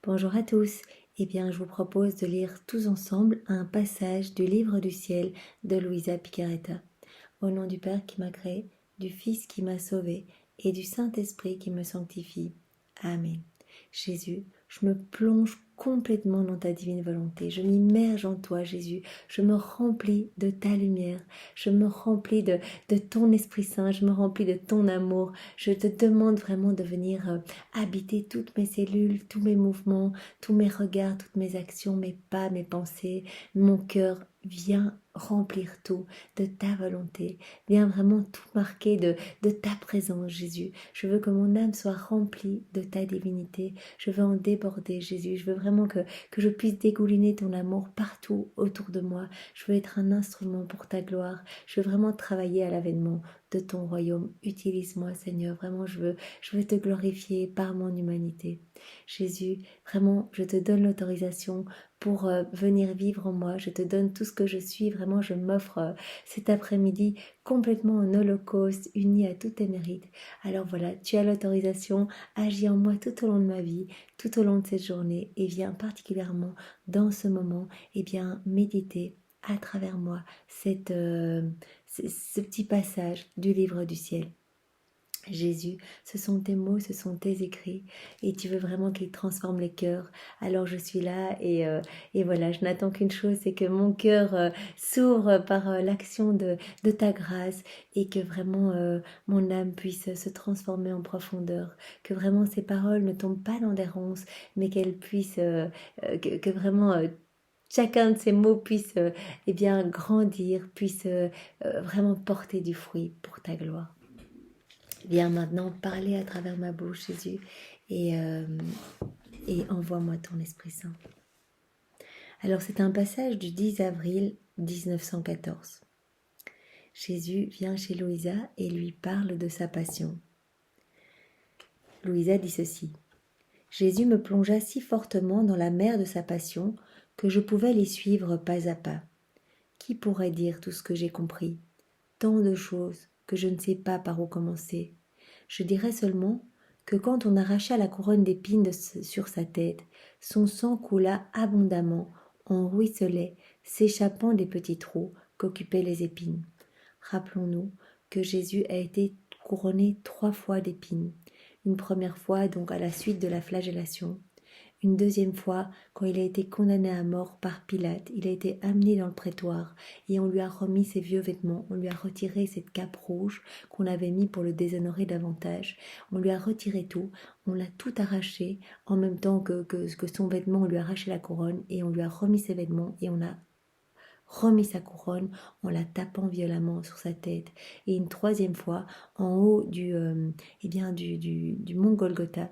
Bonjour à tous. Eh bien, je vous propose de lire tous ensemble un passage du Livre du ciel de Luisa Picaretta. Au nom du Père qui m'a créé, du Fils qui m'a sauvé et du Saint-Esprit qui me sanctifie. Amen. Jésus, je me plonge complètement dans ta divine volonté. Je m'immerge en toi, Jésus. Je me remplis de ta lumière. Je me remplis de ton Esprit Saint. Je me remplis de ton amour. Je te demande vraiment de venir habiter toutes mes cellules, tous mes mouvements, tous mes regards, toutes mes actions, mes pas, mes pensées, mon cœur. Viens remplir tout de ta volonté. Viens vraiment tout marquer de ta présence, Jésus. Je veux que mon âme soit remplie de ta divinité. Je veux en déborder, Jésus. Je veux vraiment que je puisse dégouliner ton amour partout autour de moi. Je veux être un instrument pour ta gloire. Je veux vraiment travailler à l'avènement de ton royaume. Utilise-moi, Seigneur. Vraiment, je veux te glorifier par mon humanité. Jésus, vraiment, je te donne l'autorisation pour venir vivre en moi. Je te donne tout ce que je suis. Vraiment, je m'offre cet après-midi complètement en holocauste, uni à tous tes mérites. Alors voilà, tu as l'autorisation, agis en moi tout au long de ma vie, tout au long de cette journée, et viens particulièrement dans ce moment, et bien méditer à travers moi ce petit passage du livre du ciel. Jésus, ce sont tes mots, ce sont tes écrits et tu veux vraiment qu'ils transforment les cœurs. Alors je suis là et voilà, je n'attends qu'une chose, c'est que mon cœur s'ouvre par l'action de ta grâce et que vraiment mon âme puisse se transformer en profondeur. Que vraiment ces paroles ne tombent pas dans des ronces, mais qu'elles puissent, que vraiment... chacun de ces mots puisse eh bien, grandir, puisse vraiment porter du fruit pour ta gloire. Viens maintenant parler à travers ma bouche, Jésus, et, euh, et envoie-moi ton Esprit Saint. Alors c'est un passage du 10 avril 1914. Jésus vient chez Louisa et lui parle de sa passion. Louisa dit ceci. Jésus me plongea si fortement dans la mer de sa passion que je pouvais l'y suivre pas à pas. Qui pourrait dire tout ce que j'ai compris? Tant de choses que je ne sais pas par où commencer. Je dirais seulement que quand on arracha la couronne d'épines sur sa tête, son sang coula abondamment, en ruisselait, s'échappant des petits trous qu'occupaient les épines. Rappelons-nous que Jésus a été couronné 3 fois d'épines. Une première fois donc à la suite de la flagellation, une deuxième fois, quand il a été condamné à mort par Pilate, il a été amené dans le prétoire et on lui a remis ses vieux vêtements, on lui a retiré cette cape rouge qu'on avait mis pour le déshonorer davantage, on lui a retiré tout, on l'a tout arraché, en même temps que son vêtement, on lui a arraché la couronne et on lui a remis ses vêtements et on a remis sa couronne en la tapant violemment sur sa tête. Et une troisième fois, en haut du mont Golgotha,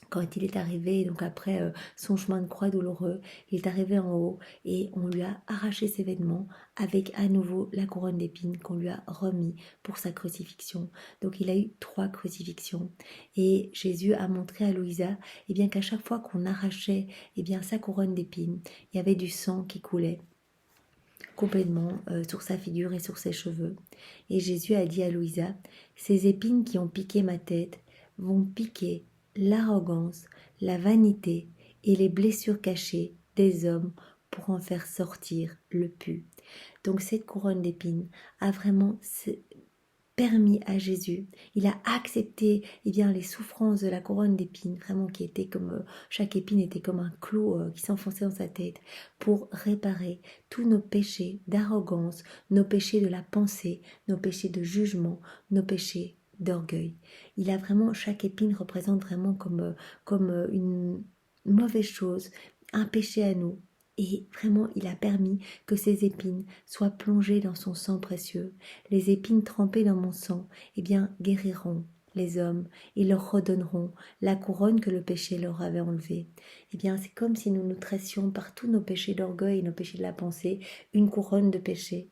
quand il est arrivé, donc après son chemin de croix douloureux, il est arrivé en haut et on lui a arraché ses vêtements avec à nouveau la couronne d'épines qu'on lui a remis pour sa crucifixion. Donc il a eu 3 crucifixions. Et Jésus a montré à Louisa eh bien, qu'à chaque fois qu'on arrachait eh bien, sa couronne d'épines, il y avait du sang qui coulait complètement sur sa figure et sur ses cheveux. Et Jésus a dit à Louisa, ces épines qui ont piqué ma tête vont piquer l'arrogance, la vanité et les blessures cachées des hommes pour en faire sortir le pu. Donc cette couronne d'épines a vraiment permis à Jésus, il a accepté eh bien, les souffrances de la couronne d'épines, vraiment qui était comme, chaque épine était comme un clou qui s'enfonçait dans sa tête, pour réparer tous nos péchés d'arrogance, nos péchés de la pensée, nos péchés de jugement, nos péchés d'orgueil. Il a vraiment, chaque épine représente vraiment comme une mauvaise chose, un péché à nous. Et vraiment, il a permis que ces épines soient plongées dans son sang précieux. Les épines trempées dans mon sang, eh bien, guériront les hommes et leur redonneront la couronne que le péché leur avait enlevée. Eh bien, c'est comme si nous nous tressions par tous nos péchés d'orgueil et nos péchés de la pensée, une couronne de péché.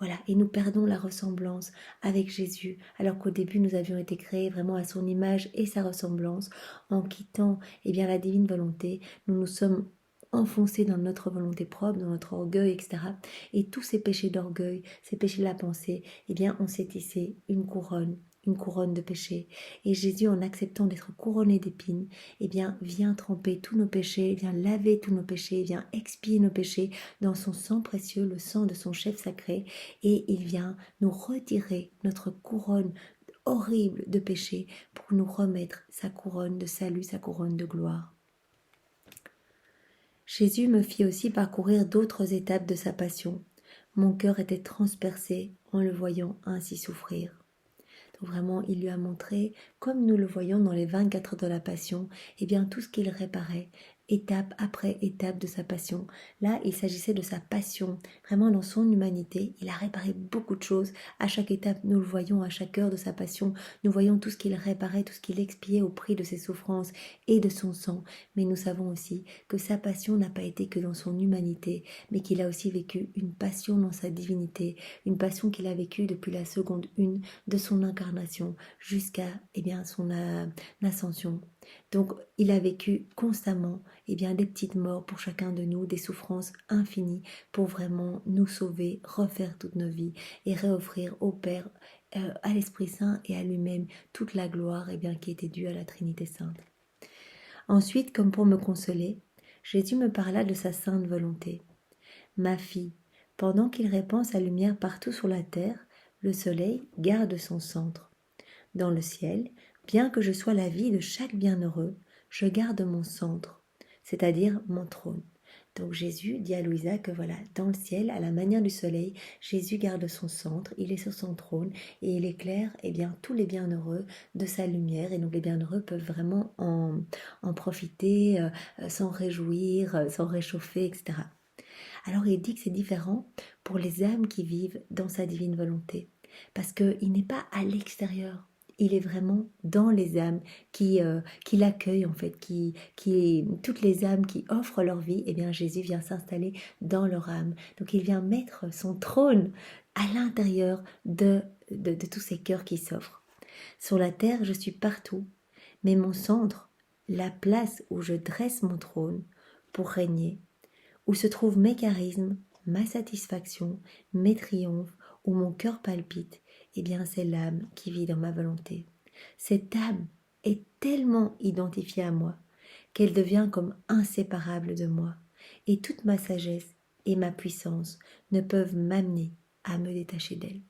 Voilà, et nous perdons la ressemblance avec Jésus, alors qu'au début nous avions été créés vraiment à son image et sa ressemblance. En quittant eh bien, la divine volonté, nous nous sommes enfoncés dans notre volonté propre, dans notre orgueil, etc. Et tous ces péchés d'orgueil, ces péchés de la pensée, eh bien, on s'est tissé une une couronne de péché. Et Jésus, en acceptant d'être couronné d'épines, eh bien, vient tremper tous nos péchés, vient laver tous nos péchés, vient expier nos péchés dans son sang précieux, le sang de son chef sacré, et il vient nous retirer notre couronne horrible de péché pour nous remettre sa couronne de salut, sa couronne de gloire. Jésus me fit aussi parcourir d'autres étapes de sa passion. Mon cœur était transpercé en le voyant ainsi souffrir. Donc vraiment, il lui a montré, comme nous le voyons dans les 24 heures de la passion, eh bien tout ce qu'il réparait, étape après étape de sa passion. Là, il s'agissait de sa passion, vraiment dans son humanité. Il a réparé beaucoup de choses. À chaque étape, nous le voyons, à chaque heure de sa passion, nous voyons tout ce qu'il réparait, tout ce qu'il expiait au prix de ses souffrances et de son sang. Mais nous savons aussi que sa passion n'a pas été que dans son humanité, mais qu'il a aussi vécu une passion dans sa divinité, une passion qu'il a vécue depuis la seconde une de son incarnation jusqu'à son ascension. Donc il a vécu constamment des petites morts pour chacun de nous, des souffrances infinies pour vraiment nous sauver, refaire toutes nos vies et réoffrir au Père, à l'Esprit Saint et à lui-même toute la gloire qui était due à la Trinité Sainte. Ensuite, comme pour me consoler, Jésus me parla de sa sainte volonté. Ma fille, pendant qu'il répand sa lumière partout sur la terre, le soleil garde son centre. Dans le ciel, bien que je sois la vie de chaque bienheureux, je garde mon centre, c'est-à-dire mon trône. Donc Jésus dit à Louisa que voilà, dans le ciel, à la manière du soleil, Jésus garde son centre, il est sur son trône et il éclaire tous les bienheureux de sa lumière. Et donc les bienheureux peuvent vraiment en profiter, s'en réjouir, s'en réchauffer, etc. Alors il dit que c'est différent pour les âmes qui vivent dans sa divine volonté, parce qu'il n'est pas à l'extérieur. Il est vraiment dans les âmes qui l'accueillent en fait, toutes les âmes qui offrent leur vie, Jésus vient s'installer dans leur âme. Donc il vient mettre son trône à l'intérieur de tous ces cœurs qui s'offrent. Sur la terre, je suis partout, mais mon centre, la place où je dresse mon trône pour régner, où se trouvent mes charismes, ma satisfaction, mes triomphes, où mon cœur palpite, c'est l'âme qui vit dans ma volonté. Cette âme est tellement identifiée à moi qu'elle devient comme inséparable de moi, et toute ma sagesse et ma puissance ne peuvent m'amener à me détacher d'elle.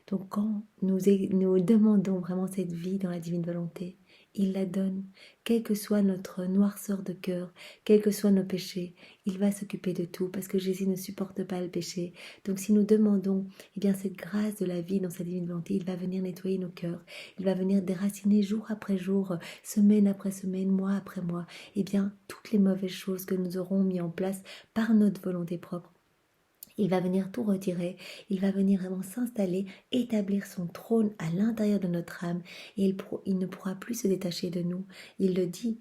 Donc quand nous demandons vraiment cette vie dans la divine volonté, il la donne, quelle que soit notre noirceur de cœur, quels que soient nos péchés, il va s'occuper de tout parce que Jésus ne supporte pas le péché. Donc si nous demandons cette grâce de la vie dans sa divine volonté, il va venir nettoyer nos cœurs, il va venir déraciner jour après jour, semaine après semaine, mois après mois, toutes les mauvaises choses que nous aurons mis en place par notre volonté propre. Il va venir tout retirer, il va venir vraiment s'installer, établir son trône à l'intérieur de notre âme et il ne pourra plus se détacher de nous. Il le dit,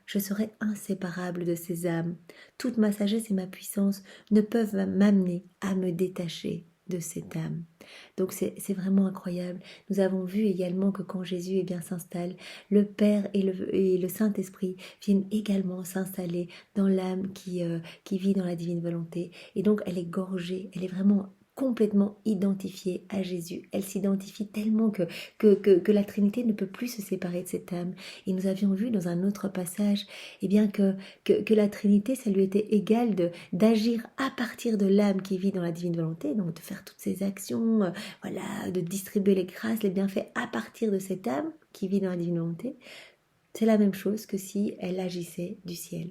je serai inséparable de ces âmes. Toute ma sagesse et ma puissance ne peuvent m'amener à me détacher de cette âme. Donc c'est vraiment incroyable. Nous avons vu également que quand Jésus s'installe, le Père et le Saint-Esprit viennent également s'installer dans l'âme qui vit dans la divine volonté. Et donc elle est gorgée, elle est vraiment complètement identifiée à Jésus. Elle s'identifie tellement que la Trinité ne peut plus se séparer de cette âme. Et nous avions vu dans un autre passage que la Trinité, ça lui était égal d'agir à partir de l'âme qui vit dans la divine volonté, donc de faire toutes ces actions, de distribuer les grâces, les bienfaits à partir de cette âme qui vit dans la divine volonté. C'est la même chose que si elle agissait du ciel.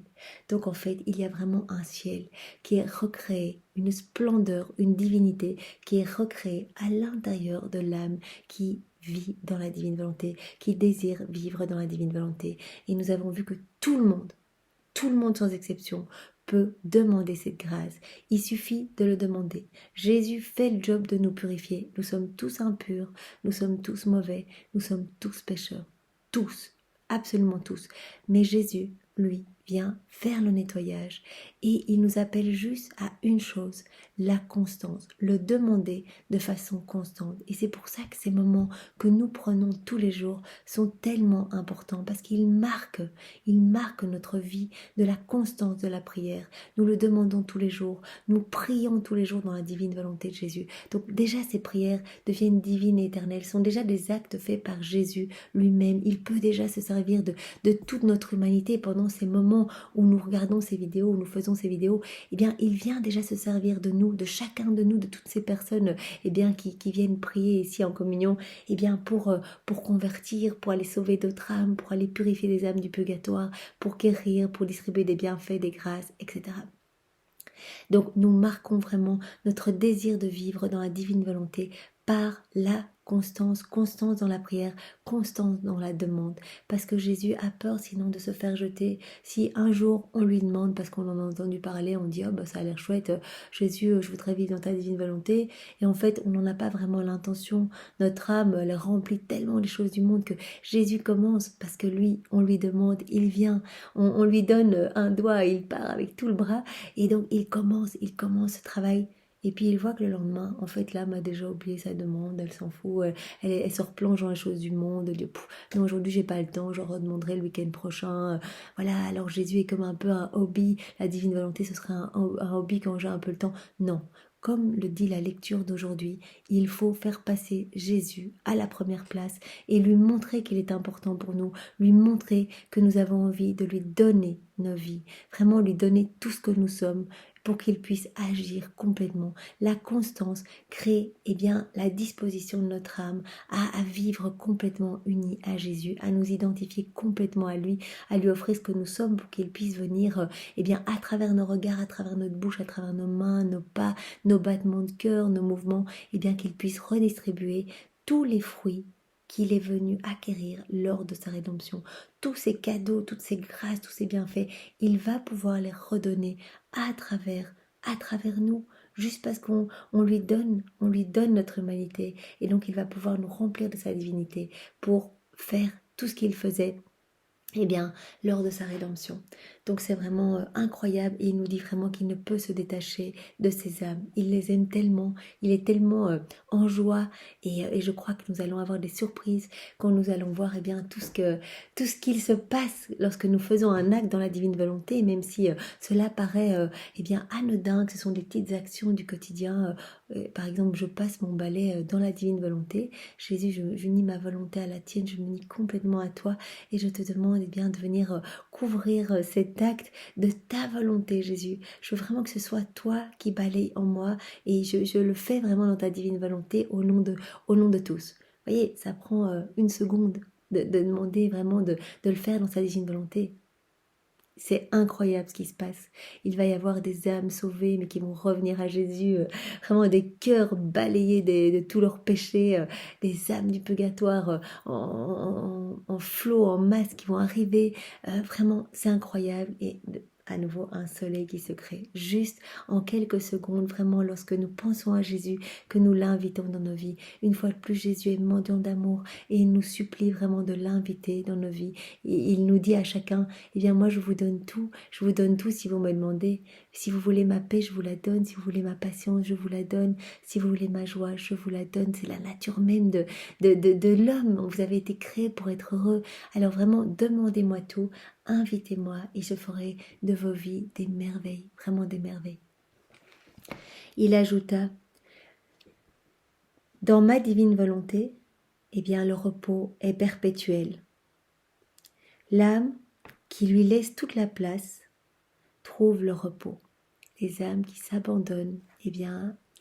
Donc en fait, il y a vraiment un ciel qui est recréé, une splendeur, une divinité qui est recréée à l'intérieur de l'âme qui vit dans la divine volonté, qui désire vivre dans la divine volonté. Et nous avons vu que tout le monde sans exception, peut demander cette grâce. Il suffit de le demander. Jésus fait le job de nous purifier. Nous sommes tous impurs, nous sommes tous mauvais, nous sommes tous pécheurs. Tous. Absolument tous. Mais Jésus, lui, vient faire le nettoyage. Et il nous appelle juste à une chose, la constance, le demander de façon constante. Et c'est pour ça que ces moments que nous prenons tous les jours sont tellement importants parce ils marquent notre vie de la constance de la prière. Nous le demandons tous les jours, nous prions tous les jours dans la divine volonté de Jésus. Donc déjà ces prières deviennent divines et éternelles, sont déjà des actes faits par Jésus lui-même. Il peut déjà se servir de toute notre humanité pendant ces moments où nous regardons ces vidéos, où nous faisons ces vidéos. Eh bien, il vient déjà se servir de nous, de chacun de nous, de toutes ces personnes eh bien, qui viennent prier ici en communion, eh bien, pour convertir, pour aller sauver d'autres âmes, pour aller purifier les âmes du purgatoire, pour guérir, pour distribuer des bienfaits, des grâces, etc. Donc nous marquons vraiment notre désir de vivre dans la divine volonté par la constance, constance dans la prière, constance dans la demande. Parce que Jésus a peur sinon de se faire jeter. Si un jour on lui demande, parce qu'on en a entendu parler, on dit « Oh bah ça a l'air chouette, Jésus, je voudrais vivre dans ta divine volonté ». Et en fait, on n'en a pas vraiment l'intention. Notre âme, elle remplit tellement les choses du monde que Jésus commence parce que lui, on lui demande, il vient, on lui donne un doigt, il part avec tout le bras. Et donc, il commence ce travail. Et puis, il voit que le lendemain, en fait, l'âme a déjà oublié sa demande, elle s'en fout, elle se replonge dans les choses du monde. Elle dit, non, aujourd'hui, j'ai pas le temps, je redemanderai le week-end prochain. Voilà, alors Jésus est comme un peu un hobby. La divine volonté, ce serait un hobby quand j'ai un peu le temps. Non. Comme le dit la lecture d'aujourd'hui, il faut faire passer Jésus à la première place et lui montrer qu'il est important pour nous, lui montrer que nous avons envie de lui donner nos vies, vraiment lui donner tout ce que nous sommes pour qu'il puisse agir complètement. La constance crée bien la disposition de notre âme à vivre complètement unie à Jésus, à nous identifier complètement à lui offrir ce que nous sommes pour qu'il puisse venir bien à travers nos regards, à travers notre bouche, à travers nos mains, nos pas, nos battements de cœur, nos mouvements, bien qu'il puisse redistribuer tous les fruits qu'il est venu acquérir lors de sa rédemption. Tous ces cadeaux, toutes ces grâces, tous ces bienfaits, il va pouvoir les redonner à travers nous, juste parce qu'on lui donne notre humanité. Et donc il va pouvoir nous remplir de sa divinité pour faire tout ce qu'il faisait lors de sa rédemption. Donc c'est vraiment incroyable et il nous dit vraiment qu'il ne peut se détacher de ses âmes. Il les aime tellement, il est tellement en joie et je crois que nous allons avoir des surprises quand nous allons voir tout ce qu'il se passe lorsque nous faisons un acte dans la divine volonté, même si cela paraît anodin, que ce sont des petites actions du quotidien. Par exemple, je passe mon balai dans la divine volonté. Jésus, j'unis ma volonté à la tienne, je m'unis complètement à toi et je te demande de venir couvrir cet acte de ta volonté, Jésus. Je veux vraiment que ce soit toi qui balaye en moi et je le fais vraiment dans ta divine volonté au nom de tous. Vous voyez, ça prend une seconde de demander vraiment de le faire dans sa divine volonté. C'est incroyable ce qui se passe. Il va y avoir des âmes sauvées, mais qui vont revenir à Jésus, vraiment des cœurs balayés de tous leurs péchés, des âmes du purgatoire en flot, en masse qui vont arriver. Vraiment, c'est incroyable. Et à nouveau, un soleil qui se crée. Juste en quelques secondes, vraiment, lorsque nous pensons à Jésus, que nous l'invitons dans nos vies. Une fois de plus, Jésus est mendiant d'amour et il nous supplie vraiment de l'inviter dans nos vies. Et il nous dit à chacun, moi je vous donne tout si vous me demandez. Si vous voulez ma paix, je vous la donne. Si vous voulez ma patience, je vous la donne. Si vous voulez ma joie, je vous la donne. C'est la nature même de l'homme. Vous avez été créé pour être heureux. Alors vraiment, demandez-moi tout, invitez-moi et je ferai de vos vies des merveilles, vraiment des merveilles. Il ajouta, dans ma divine volonté, le repos est perpétuel. L'âme qui lui laisse toute la place trouve le repos. Les âmes qui s'abandonnent,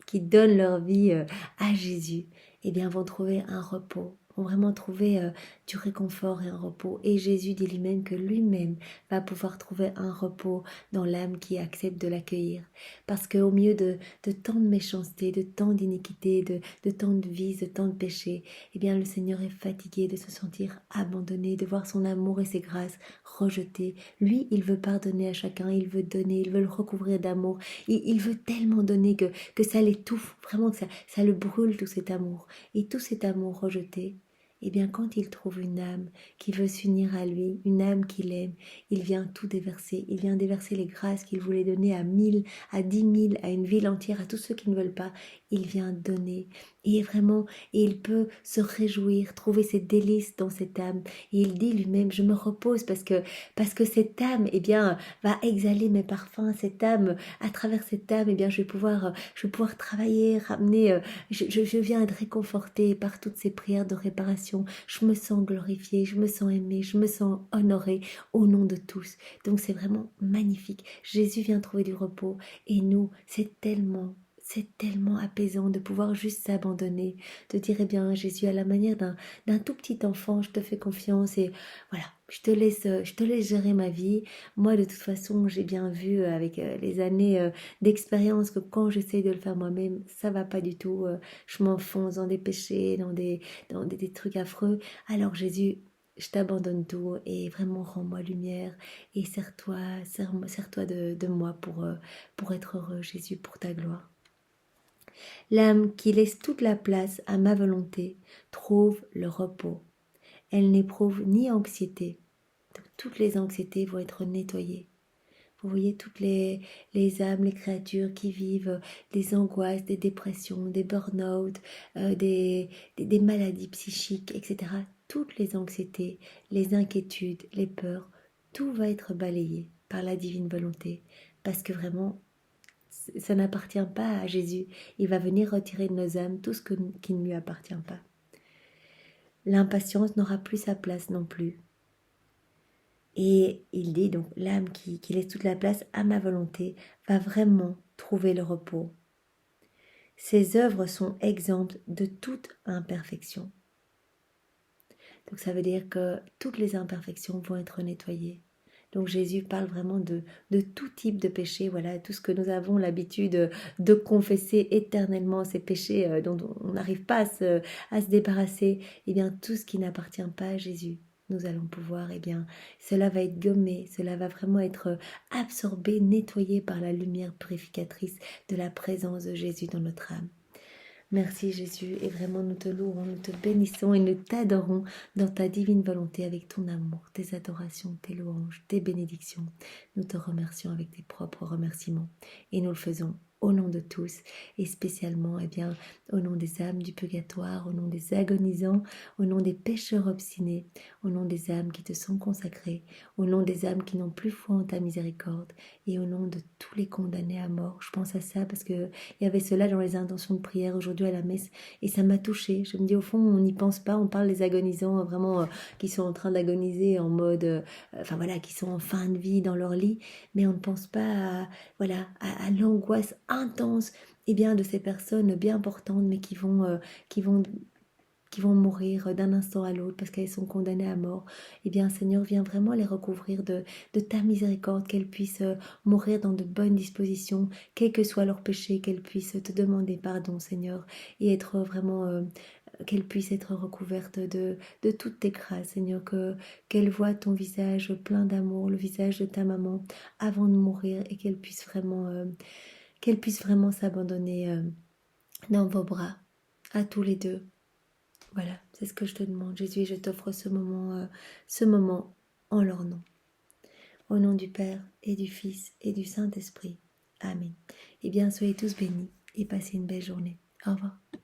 qui donnent leur vie à Jésus, vont trouver un repos, vont vraiment trouver du réconfort et un repos. Et Jésus dit lui-même que lui-même va pouvoir trouver un repos dans l'âme qui accepte de l'accueillir. Parce qu'au milieu de tant de méchanceté, de tant d'iniquité, de tant de vices, de tant de péchés, le Seigneur est fatigué de se sentir abandonné, de voir son amour et ses grâces rejetés. Lui, il veut pardonner à chacun, il veut donner, il veut le recouvrir d'amour. Il veut tellement donner que ça l'étouffe, vraiment que ça le brûle tout cet amour. Et tout cet amour rejeté, eh bien quand il trouve une âme qui veut s'unir à lui, une âme qu'il aime, il vient tout déverser. Il vient déverser les grâces qu'il voulait donner à 1000, à 10 000, à une ville entière, à tous ceux qui ne veulent pas. Il vient donner. Et vraiment, et il peut se réjouir, trouver ses délices dans cette âme. Et il dit lui-même, je me repose parce que cette âme, eh bien, va exhaler mes parfums. Cette âme, à travers cette âme, eh bien, je vais pouvoir travailler, ramener. Je viens être réconfortée par toutes ces prières de réparation. Je me sens glorifiée, je me sens aimée, je me sens honorée au nom de tous. Donc c'est vraiment magnifique. Jésus vient trouver du repos et nous, c'est tellement apaisant de pouvoir juste s'abandonner, de dire, eh bien, Jésus, à la manière d'un tout petit enfant, je te fais confiance et voilà, je te laisse gérer ma vie. Moi, de toute façon, j'ai bien vu avec les années d'expérience que quand j'essaye de le faire moi-même, ça va pas du tout. Je m'enfonce dans des péchés, dans des trucs affreux. Alors Jésus, je t'abandonne tout et vraiment rends-moi lumière et sers-toi de moi pour être heureux, Jésus, pour ta gloire. L'âme qui laisse toute la place à ma volonté trouve le repos. Elle n'éprouve ni anxiété. Donc, toutes les anxiétés vont être nettoyées. Vous voyez toutes les âmes, les créatures qui vivent des angoisses, des dépressions, des burn-out, des maladies psychiques, etc. Toutes les anxiétés, les inquiétudes, les peurs, tout va être balayé par la divine volonté. Parce que vraiment, ça n'appartient pas à Jésus. Il va venir retirer de nos âmes tout ce qui ne lui appartient pas. L'impatience n'aura plus sa place non plus. Et il dit donc, l'âme qui laisse toute la place à ma volonté va vraiment trouver le repos. Ses œuvres sont exemptes de toute imperfection. Donc ça veut dire que toutes les imperfections vont être nettoyées. Donc Jésus parle vraiment de tout type de péché, voilà, tout ce que nous avons l'habitude de confesser éternellement, ces péchés dont on n'arrive pas à se débarrasser, et bien tout ce qui n'appartient pas à Jésus, nous allons pouvoir, eh bien, cela va être gommé, cela va vraiment être absorbé, nettoyé par la lumière purificatrice de la présence de Jésus dans notre âme. Merci Jésus, et vraiment nous te louons, nous te bénissons et nous t'adorons dans ta divine volonté avec ton amour, tes adorations, tes louanges, tes bénédictions. Nous te remercions avec tes propres remerciements et nous le faisons au nom de tous et spécialement bien, au nom des âmes du purgatoire, au nom des agonisants, au nom des pécheurs obstinés, au nom des âmes qui te sont consacrées, au nom des âmes qui n'ont plus foi en ta miséricorde et au nom de tous les condamnés à mort. Je pense à ça parce qu'il y avait cela dans les intentions de prière aujourd'hui à la messe et ça m'a touchée. Je me dis au fond on n'y pense pas, on parle des agonisants vraiment qui sont en train d'agoniser en mode, enfin voilà, qui sont en fin de vie dans leur lit, mais on ne pense pas à l'angoisse intense bien, de ces personnes bien importantes mais qui vont qui vont mourir d'un instant à l'autre parce qu'elles sont condamnées à mort, bien Seigneur, viens vraiment les recouvrir de ta miséricorde, qu'elles puissent mourir dans de bonnes dispositions, quel que soit leur péché, qu'elles puissent te demander pardon Seigneur, et être vraiment, qu'elles puissent être recouvertes de toutes tes grâces Seigneur, qu'elles voient ton visage plein d'amour, le visage de ta maman avant de mourir, et qu'elles puissent vraiment s'abandonner dans vos bras, à tous les deux. Voilà, c'est ce que je te demande, Jésus, et je t'offre ce moment en leur nom. Au nom du Père et du Fils et du Saint-Esprit. Amen. Eh bien, soyez tous bénis et passez une belle journée. Au revoir.